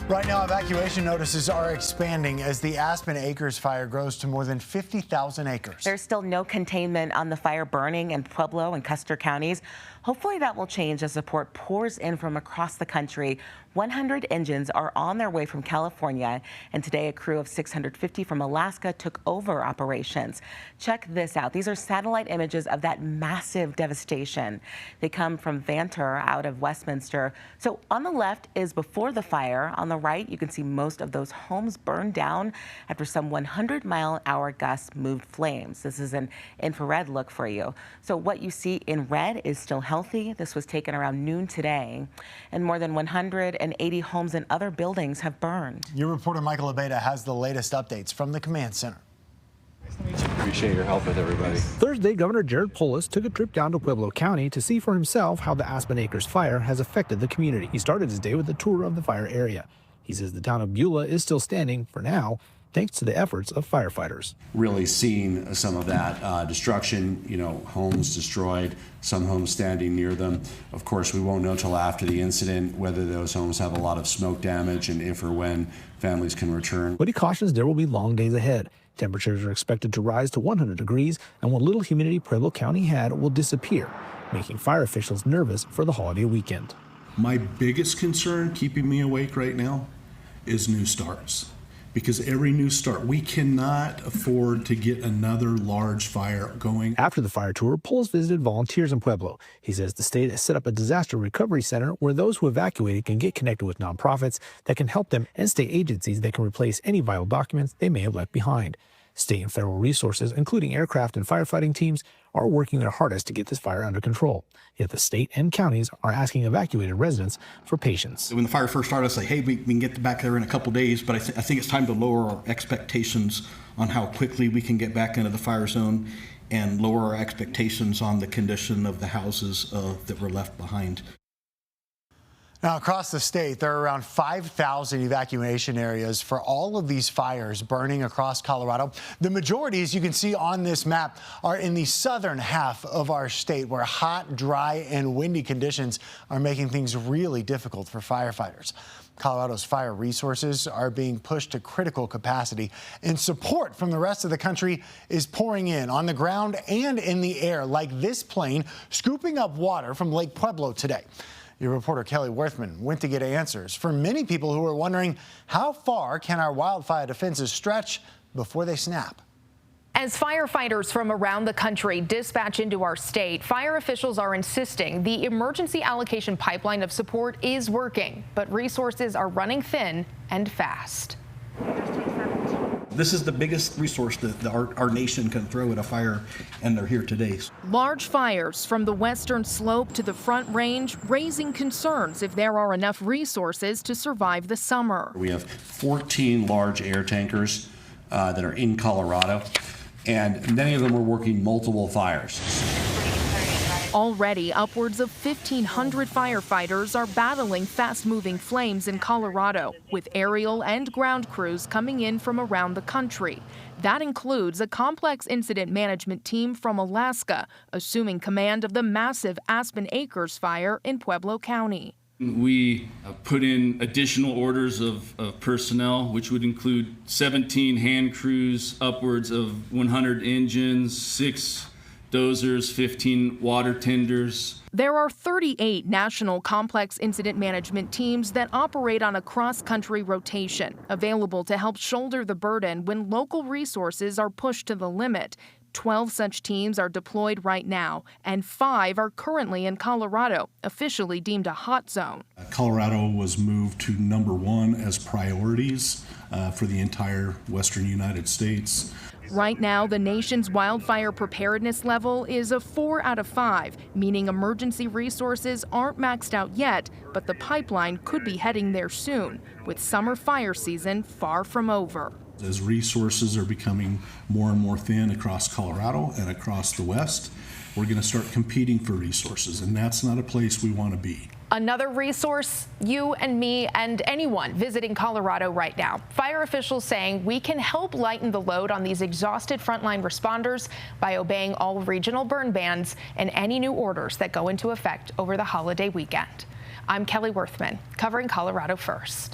Right now, evacuation notices are expanding as the Aspen Acres fire grows to more than 50,000 acres. There's still no containment on the fire burning in Pueblo and Custer counties. Hopefully that will change as support pours in from across the country. 100 engines are on their way from California, and today a crew of 650 from Alaska took over operations. Check this out. These are satellite images of that massive devastation. They come from Vanter out of Westminster. So on the left is before the fire. On the right, you can see most of those homes burned down after some 100-mile-an-hour gusts moved flames. This is an infrared look for you. So what you see in red is still healthy. This was taken around noon today, and more than 180 homes and other buildings have burned. Your reporter Michael Abeda has the latest updates from the command center. Appreciate your help with everybody. Thursday, Governor Polis took a trip down to Pueblo County to see for himself how the Aspen Acres fire has affected the community. He started his day with a tour of the fire area. He says the town of Beulah is still standing for now, thanks to the efforts of firefighters. Really seeing some of that destruction, homes destroyed, some homes standing near them. Of course, we won't know until after the incident whether those homes have a lot of smoke damage and if or when families can return. But he cautions there will be long days ahead. Temperatures are expected to rise to 100 degrees, and what little humidity Pueblo County had will disappear, making fire officials nervous for the holiday weekend. My biggest concern keeping me awake right now is new starts. Because every new start, we cannot afford to get another large fire going. After the fire tour, Polis visited volunteers in Pueblo. He says the state has set up a disaster recovery center where those who evacuated can get connected with nonprofits that can help them and state agencies that can replace any vital documents they may have left behind. State and federal resources, including aircraft and firefighting teams, are working their hardest to get this fire under control. Yet the state and counties are asking evacuated residents for patience. When the fire first started, I said, hey, we can get back there in a couple days, but I think it's time to lower our expectations on how quickly we can get back into the fire zone and lower our expectations on the condition of the houses that were left behind. Now, across the state, there are around 5,000 evacuation areas for all of these fires burning across Colorado. The majority, as you can see on this map, are in the southern half of our state, where hot, dry, and windy conditions are making things really difficult for firefighters. Colorado's fire resources are being pushed to critical capacity, and support from the rest of the country is pouring in on the ground and in the air, like this plane scooping up water from Lake Pueblo today. Your reporter Kelly Worthman went to get answers for many people who are wondering, how far can our wildfire defenses stretch before they snap? As firefighters from around the country dispatch into our state, fire officials are insisting the emergency allocation pipeline of support is working, but resources are running thin and fast. This is the biggest resource that our nation can throw at a fire, and they're here today. Large fires from the western slope to the Front Range, raising concerns if there are enough resources to survive the summer. We have 14 large air tankers that are in Colorado, and many of them are working multiple fires. Already, upwards of 1,500 firefighters are battling fast-moving flames in Colorado, with aerial and ground crews coming in from around the country. That includes a complex incident management team from Alaska, assuming command of the massive Aspen Acres fire in Pueblo County. We put in additional orders of personnel, which would include 17 hand crews, upwards of 100 engines, 6 dozers, 15 water tenders. There are 38 national complex incident management teams that operate on a cross-country rotation, available to help shoulder the burden when local resources are pushed to the limit. 12 such teams are deployed right now, and 5 are currently in Colorado, officially deemed a hot zone. Colorado was moved to #1 as priorities for the entire western United States. Right now, the nation's wildfire preparedness level is a 4 out of 5, meaning emergency resources aren't maxed out yet, but the pipeline could be heading there soon, with summer fire season far from over. As resources are becoming more and more thin across Colorado and across the West, we're going to start competing for resources, and that's not a place we want to be. Another resource, you and me and anyone visiting Colorado right now. Fire officials saying we can help lighten the load on these exhausted frontline responders by obeying all regional burn bans and any new orders that go into effect over the holiday weekend. I'm Kelly Worthman, covering Colorado First.